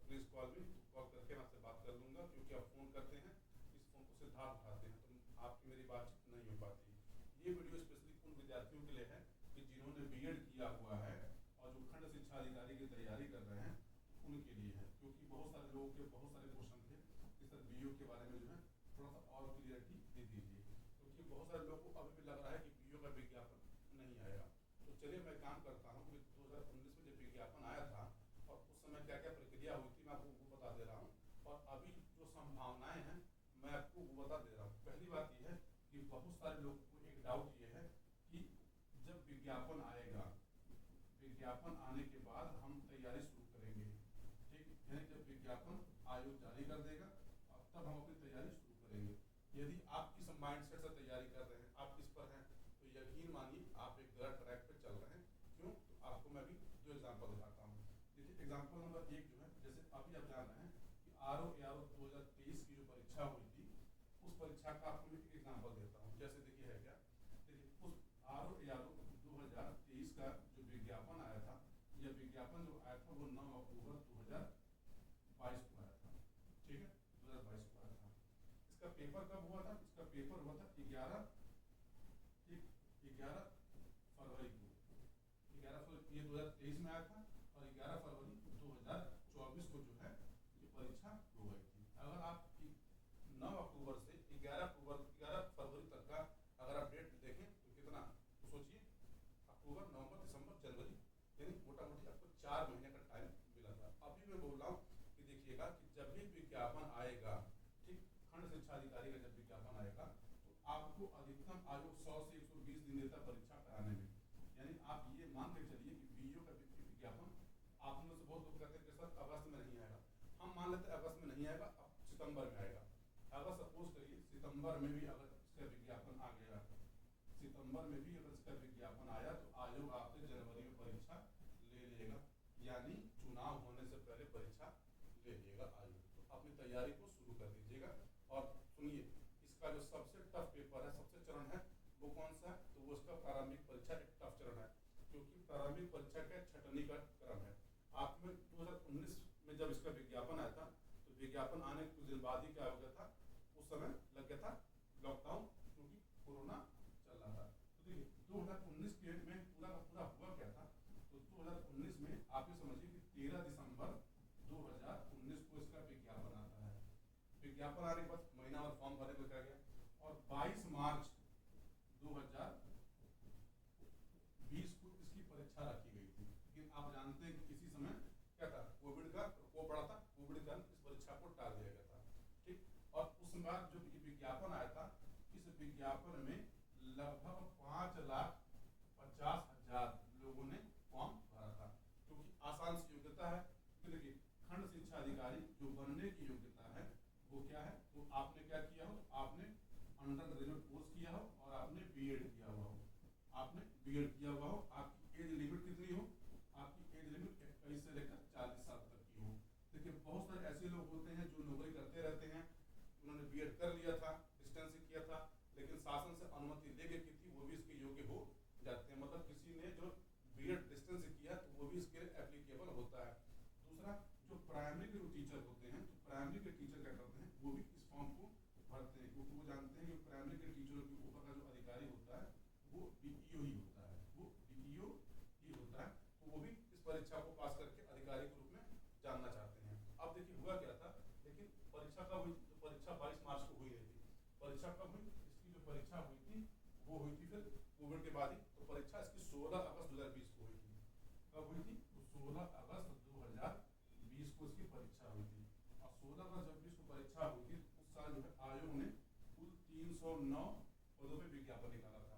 Please call me, call करके मैं आपसे बात कर लूँगा, क्योंकि आप फ़ोन करते हैं, इस फ़ोन को सिद्धार्थ उठाते हैं तो आपकी मेरी बातचीत नहीं हो पाती। ये वीडियो स्पेशली उन विद्यार्थियों के लिए है कि जिन्होंने बीएड किया हुआ है और जो खंड शिक्षा अधिकारी की तैयारी कर रहे हैं, उनके लिए है। क्योंकि बहुत सारे लोगों के बहुत सारे क्वेश्चन थे कि सर बीओ के बारे में जो है थोड़ा सा और क्लियरिटी दे दीजिए, क्योंकि बहुत सारे लोगों को अभी भी लग रहा है कि बीओ का विज्ञापन नहीं आएगा। तो चलिए मैं काम करता हूँ कि 2019 में जब विज्ञापन आया था और उस समय क्या क्या प्रक्रिया हुई थी मैं आपको वो बता दे रहा हूँ, और अभी जो संभावनाएं हैं मैं आपको वो बता दे रहा हूँ। पहली बात यह है कि बहुत सारे लोगों को एक डाउट ये है कि जब विज्ञापन आएगा, विज्ञापन आने के बाद हम तैयारी शुरू करेंगे, ठीक, यानी जब विज्ञापन आयोग जारी कर देगा और तब हम अपनी तैयारी शुरू करेंगे। यदि आप इस माइंडसेट से तैयारी कर रहे हैं, आप इस पर हैं, तो यकीन मानिए आप एक गलत ट्रैक पे चल रहे हैं। क्यों? तो आपको मैं अभी दो एग्जांपल दिखाता हूँ। देखिए एग्जांपल नंबर एक जो है, जैसे अभी आप जान रहे हैं कि आरओ एआरओ 2023 की जो परीक्षा हुई थी, उस परीक्षा का आपको मैं एक एग्जांपल देता हूँ। जैसे देखिए है क्या, देखिए उस आरओ एआरओ 2023 का जो विज्ञापन आया था, यह विज्ञापन जो आया था वो 9 अक्टूबर 2022 को आया था, ठीक है, 2022 को आया था। इसका पेपर कब हुआ था? इसका पेपर हुआ था 11 फरवरी को, 11 फरवरी ये 2023 में आया था, और 11 फरवरी 2024 को जो है ये परीक्षा हो गई थी। अगर आप 9 अक्टूबर से 11 फरवरी तक का अगर आप डेट देखें तो कितना, तो सोचिए अक्टूबर, नवंबर, दिसंबर, जनवरी, यानी मोटा मोटी आपको 4 महीने का टाइम मिला था। अभी मैं बोल रहा हूँ कि देखिएगा कि जब भी विज्ञापन आएगा, ठीक, खंड शिक्षा अधिकारी का जब विज्ञापन आएगा तो आपको अधिकतम आयोग 100 से 120 दिन देता परीक्षा कराने में। यानी आप ये मान के चलिए कि बीईओ का विज्ञापन, आप में से बहुत लोग कहते हैं कि सर अगस्त में नहीं आएगा। हम मान लेते हैं अगस्त में नहीं आएगा, अब सितंबर में आएगा। अगर सपोज करिए सितंबर में भी अगर इसका विज्ञापन आ गया, सितंबर में भी अगर इसका विज्ञापन आया तो आयोग आपसे जनवरी में परीक्षा ले लेगा, यानी चुनाव होने से पहले परीक्षा ले लेगा आयोग। तो अपनी तैयारी को शुरू कर दीजिएगा। और सुनिए, इसका जो सबसे टफ पेपर है, सबसे चरण है, वो कौन सा है? तो वो इसका प्रारंभिक परीक्षा एक टफ चरण है, क्योंकि प्रारंभिक परीक्षा का छटनी का क्रम है। आप में 2019 में जब इसका विज्ञापन आया था तो विज्ञापन आने के कुछ दिन बाद ही क्या हो गया था, उस समय लग गया था लॉकडाउन, क्योंकि कोरोना चल रहा था। तो देखिए 2019 के में पूरा का पूरा हुआ क्या था, तो 2019 में आप ये समझिए कि 13 दिसंबर 2019 को इसका विज्ञापन आता है। विज्ञापन आने के बाद महीना और फॉर्म भरने को क्या गया, और 22 मार्च 2020 को इसकी परीक्षा रखी गई थी। लेकिन आप जानते हैं कि इसी समय क्या था, कोविड का प्रकोप बढ़ा था, कोविड के कारण इस परीक्षा को टाल दिया गया था, ठीक। और उस बार जो विज्ञापन आया था, इस विज्ञापन में लगभग 5,50,000 लोगों ने फॉर्म भरा था, क्योंकि आसान सी योग्यता है। तो देखिए खंड शिक्षा अधिकारी जो बनने की योग्यता है वो क्या है, तो आपने क्या किया हो, आपने अंडर ग्रेजुएट कोर्स किया हो और आपने बीएड किया हुआ हो, आपने बीएड किया हुआ हो, आपकी एज लिमिट कितनी हो, आपकी एज लिमिट 21 से लेकर 40 साल तक की हो। देखिए बहुत सारे ऐसे लोग होते हैं जो नौकरी करते रहते हैं, उन्होंने बीएड कर लिया था, डिस्टेंस से किया था, लेकिन शासन से अनुमति लेके की थी, वो भी इसके योग्य हो जाते हैं। मतलब किसी ने जो बीएड डिस्टेंस से किया तो वो भी इसके लिए एप्लीकेबल होता है। दूसरा, जो प्राइमरी के जो टीचर होते हैं, तो प्राइमरी के टीचर क्या करते हैं, वो भी इस फॉर्म को भरते हैं, क्योंकि वो जानते हैं कि प्राइमरी के टीचरों के ऊपर का जो अधिकारी होता है वो डीईओ ही होता है, वो डीईओ ही होता है। तो वो भी इस परीक्षा को पास करके अधिकारी के रूप में जानना चाहते हैं। अब देखिए हुआ क्या था, लेकिन परीक्षा कब हुई, तो परीक्षा 22 मार्च को हुई रही थी। परीक्षा कब हुई, इसकी जो परीक्षा हुई थी वो हुई थी फिर कोविड के बाद ही। तो परीक्षा इसकी 16 अगस्त 2020 को हुई थी। कब हुई थी, तो 16 अगस्त 2020 को इसकी परीक्षा हुई थी। और 16 अगस्त जब इसको परीक्षा हुई थी तो उस साल जो है आयोग ने कुल 309 पदों पर विज्ञापन निकाला था।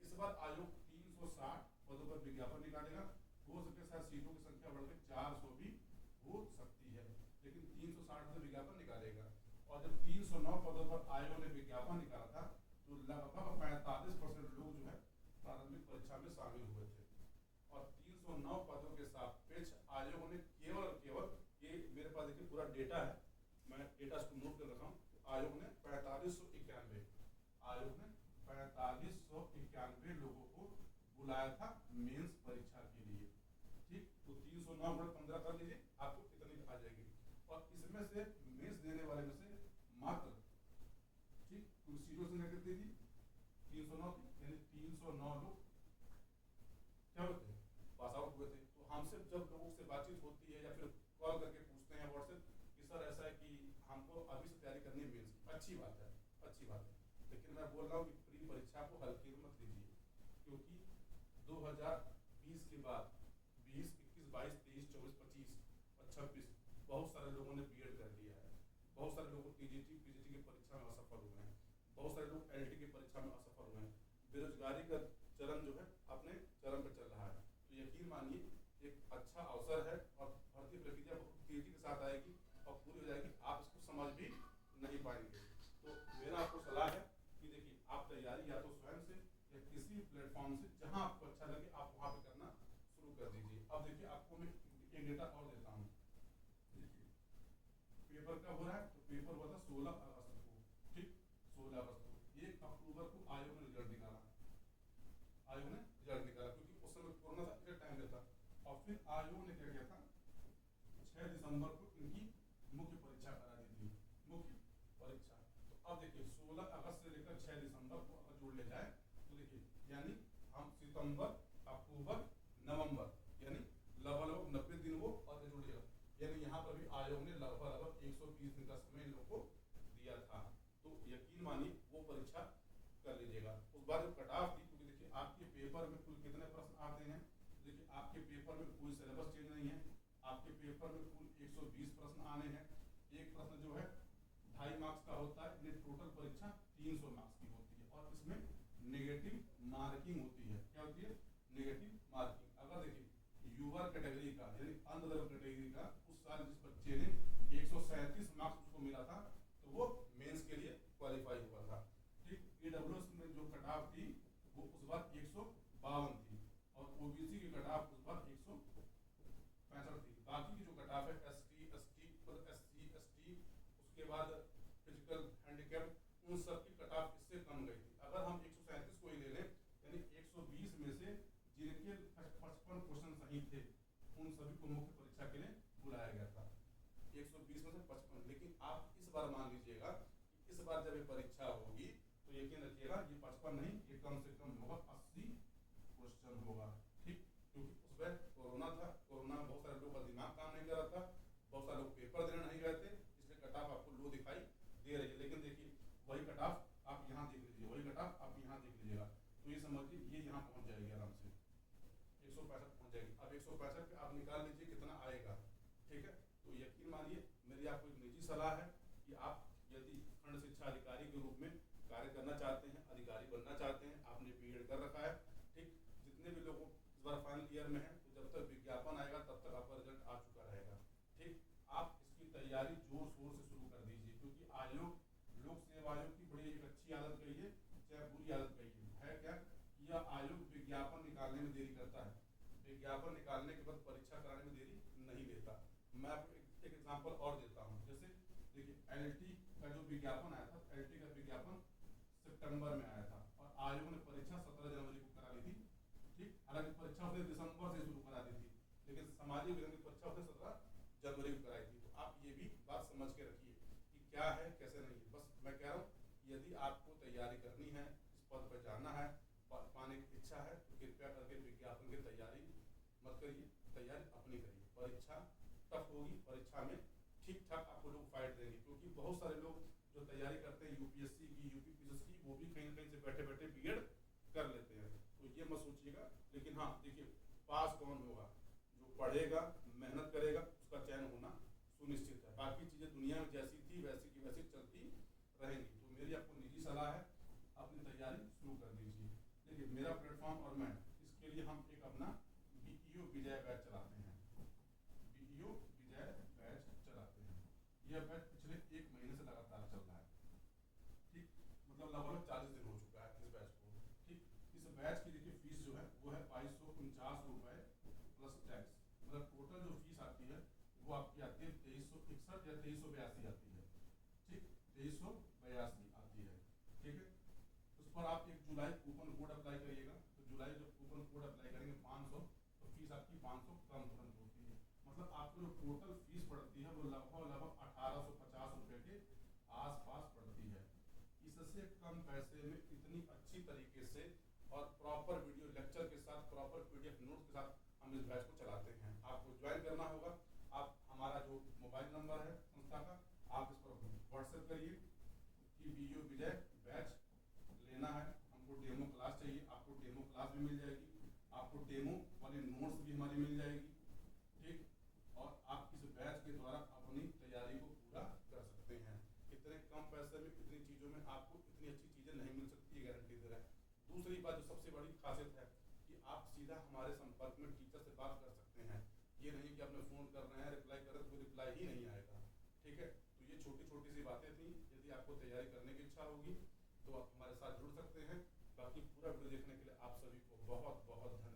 इस बार आयोग 360 पदों पर विज्ञापन निकालेगा। हो सके शायद सीटों की संख्या बढ़कर 400 भी हो सकती है, लेकिन 360 से विज्ञापन निकालेगा। और जब 309 पदों पर आयोग ने विज्ञापन निकाला था तो लगभग 45% लोग जो है प्रारंभिक परीक्षा में शामिल हुए थे। और 309 पदों के सापेक्ष आयोग ने केवल और केवल, ये मेरे पास देखिए पूरा डेटा है, मैं डेटा इसको नोट कर रखा हूँ, आयोग ने 4591 लोगों को बुलाया था मेंस परीक्षा के लिए, ठीक। तो 309 × 15 कर लीजिए, आपको कितनी आ जाएगी, उसमें से मेंस देने वाले में से मात्र, ठीक, क्योंकि सीटों संख्या कितनी थी 309 थी, यानी 309 लोग क्या होते हैं पास आउट हुए थे। तो हमसे जब लोगों से बातचीत होती है या फिर कॉल करके पूछते हैं व्हाट्सएप कि सर ऐसा है कि हमको अभी से तैयारी करनी है मेंस की, अच्छी बात है, अच्छी बात है, लेकिन मैं बोल रहा हूँ कि प्री परीक्षा को हल्के में मत लीजिए, क्योंकि 2020 के बाद 20, 21, 22, 23, 24, 25 और 26 बहुत सारे लोगों ने बीएड कर लिया है, बहुत सारे लोग टीजीटी पीजीटी की परीक्षा में असफल हुए हैं, बहुत सारे लोग एलटी की परीक्षा में असफल हुए हैं, बेरोजगारी का चरण जो है अपने चरम पर चल रहा है। तो यकीन मानिए एक अच्छा अवसर है और भर्ती प्रक्रिया बहुत तेजी के साथ आएगी और पूरी हो जाएगी, आप इसको समझ भी नहीं पाएंगे। तो मेरा आपको सलाह है कि देखिए आप तैयारी या तो स्वयं से या किसी प्लेटफॉर्म से जहां आपको अच्छा लगे आप वहां पे करना शुरू कर दीजिए। अब देखिए आपको मैं एक डेटा और देता हूँ, देखिए पेपर कब हो रहा है, तो पेपर हुआ था 16 अगस्त को, ठीक, 16 अगस्त को, 1 अक्टूबर को आयोग ने रिजल्ट निकाला, आयोग ने रिजल्ट निकाला, क्योंकि उस समय कोरोना था, इसलिए टाइम देता। और फिर आयोग ने क्या किया था, 6 दिसंबर को इनकी मुख्य परीक्षा करा दी थी, मुख्य परीक्षा। तो अब देखिए 16 अगस्त से लेकर 6 दिसंबर को अगर जोड़ ले जाए तो देखिए यानी हम सितंबर, अक्टूबर, नवंबर, यानी लगभग 90 दिन वो और जोड़ दिया, यानी यहाँ पर भी आयोग ने लगभग 120 दिन का समय इन लोगों को दिया था। तो यकीन मानिए वो परीक्षा कर लीजिएगा। उस बार जो कट ऑफ थी, क्योंकि देखिए आपके पेपर में कुल कितने प्रश्न आते हैं, देखिए आपके पेपर में कोई सिलेबस चेंज नहीं है, आपके पेपर में कुल 120 प्रश्न आने हैं, एक प्रश्न जो है 2.5 मार्क्स का होता है, ये टोटल परीक्षा 300 मार्क्स की होती है और इसमें नेगेटिव मार्किंग होती है। क्या होती है, नेगेटिव मार्किंग। अगर देखिए युवा कैटेगरी का यानी अनरिजर्व कैटेगरी का उस साल जिस बच्चे ने 137 मार्क्स उसको मिला था तो वो मेंस के लिए क्वालिफाई हुआ था, ठीक। ईडब्ल्यूएस में जो कट ऑफ थी वो उस बार 152 थी और ओबीसी की कट ऑफ उस बार 165 थी। बाकी की जो कट ऑफ है एसटी, एससी, एसटी, उसके बाद फिजिकल हैंडीकैप, उन सब की कट ऑफ इससे कम गई थी। अगर हम 137 को ही ले लें यानी 120 में से जिनके 55 क्वेश्चन सही थे उन सभी को मुख्य परीक्षा के लिए बुलाया गया था, 120 में से 55। लेकिन आप इस बार मान लीजिएगा कि इस बार जब ये परीक्षा होगी तो यकीन रखिएगा ये 55 नहीं, ये कम से कम होगा 80 क्वेश्चन होगा, ठीक, क्योंकि उस बार कोरोना था, कोरोना में बहुत सारे लोगों का दिमाग काम नहीं कर रहा था, बहुत सारे लोग पेपर देने नहीं गए थे, इसलिए कट ऑफ आपको लो दिखाई दे रही है। लेकिन देखिए वही कट ऑफ आप यहाँ देख लीजिए, वही कट ऑफ आप यहाँ देख लीजिएगा, तो ये समझिए ये यहाँ पहुँच जाएगी आराम से, 165 पहुँच जाएगी। अब 165 पे आप निकाल लीजिए कितना आएगा, ठीक है। तो यकीन मानिए मेरी आपको एक निजी सलाह है कि आप यदि खंड शिक्षा अधिकारी के रूप में कार्य करना चाहते हैं, अधिकारी बनना चाहते हैं, आपने बीएड कर रखा है, ठीक, जितने भी लोगों इस बार फाइनल ईयर में है तो जब तक विज्ञापन आएगा तब तक आपका रिजल्ट आ चुका रहेगा, ठीक। आप इसकी तैयारी जोर शोर से शुरू कर दीजिए, क्योंकि आयोग लोक सेवा आयोग की बड़ी एक अच्छी आदत कहिए चाहे बुरी आदत कहिए है क्या, यह आयोग विज्ञापन निकालने में देरी करता है, विज्ञापन निकालने के बाद परीक्षा कराने में देरी नहीं लेता। मैं आपको एक एग्जांपल और देता हूँ, जैसे देखिए एलटी का जो विज्ञापन आया था, एलटी का विज्ञापन सितंबर में आया था और आयोग ने परीक्षा 17 जनवरी को करा ली थी, ठीक। हालांकि परीक्षा उसने दिसंबर से शुरू करा दी थी, लेकिन सामाजिक विज्ञान की परीक्षा उसने 17 जनवरी को कराई थी। तो आप ये भी बात समझ के रखिए कि क्या है कैसे नहीं है। बस मैं कह रहा हूँ यदि आपको तैयारी करनी है, इस पद पर जाना है, पाने की इच्छा है तो कृपया करके विज्ञापन की तैयारी मत करिए, तैयारी अपनी करिए। परीक्षा टफ होगी, परीक्षा में ठीक ठाक आपको लोग फाइट देंगे, क्योंकि बहुत सारे लोग जो तैयारी करते हैं यूपीएससी की, यूपीपीएससी की, वो भी कहीं ना कहीं से बैठे बैठे बीएड कर लेते हैं, तो ये मत सोचिएगा। लेकिन हाँ देखिए पास कौन होगा, जो पढ़ेगा मेहनत करेगा उसका चयन होना सुनिश्चित है, बाकी चीज़ें दुनिया में जैसी थी वैसी की वैसी चलती रहेंगी। तो मेरी आपको निजी सलाह है अपनी तैयारी शुरू कर दीजिए। देखिए मेरा प्लेटफॉर्म और मैं इसके लिए हम एक अपना बीईओ विजय बैच चलाते हैं, बीईओ विजय बैच चलाते हैं। यह बैच पिछले 1 महीने से लगातार चल रहा है, ठीक, मतलब लगभग 40 दिन हो चुका है इस बैच को, ठीक। इस बैच की देखिए फीस जो है वो है 2249 रुपये प्लस टैक्स, मतलब टोटल जो फीस आती है वो आपकी आती है 2361 या 2382 आती है, ठीक, 2382 आती है, ठीक है। उस पर आप 1 जुलाई कूपन कोड अप्लाई करिएगा, तो जुलाई जब कूपन कोड अप्लाई करेंगे 500 तो फीस आपकी 500 कम तुरंत होती है, मतलब आपको जो टोटल फीस पड़ती है वो लगभग 1800 इससे कम पैसे में इतनी अच्छी तरीके से और प्रॉपर वीडियो लेक्चर के साथ, प्रॉपर पीडीएफ नोट्स के साथ हम इस बैच को चलाते हैं। आपको ज्वाइन करना होगा। आप हमारा जो मोबाइल नंबर है संस्था का, आप इस पर व्हाट्सएप करिए कि बीओ विजय बैच लेना है, हमको डेमो क्लास चाहिए। आपको डेमो क्लास भी मिल जाएगी, आपको डेमो वाले नोट्स भी हमारी मिल जाएगी, ठीक। और आप इस बैच के द्वारा अपनी तैयारी को पूरा कर सकते हैं। इतने कम पैसे में इतनी चीज़ों में आपको इतनी अच्छी चीज़ें नहीं मिल सकती, ये गारंटी दे रहा है। दूसरी बात जो सबसे बड़ी खासियत है कि आप सीधा हमारे संपर्क में टीचर से बात कर सकते हैं। ये नहीं कि आपने फ़ोन कर रहे हैं, रिप्लाई कर रहे हैं, तो रिप्लाई ही नहीं आएगा, ठीक है। तो ये छोटी छोटी सी बातें थी। यदि आपको तैयारी करने की इच्छा होगी तो आप हमारे साथ जुड़ सकते हैं। बाकी पूरा वीडियो देखने के लिए आप सभी को बहुत बहुत धन्यवाद।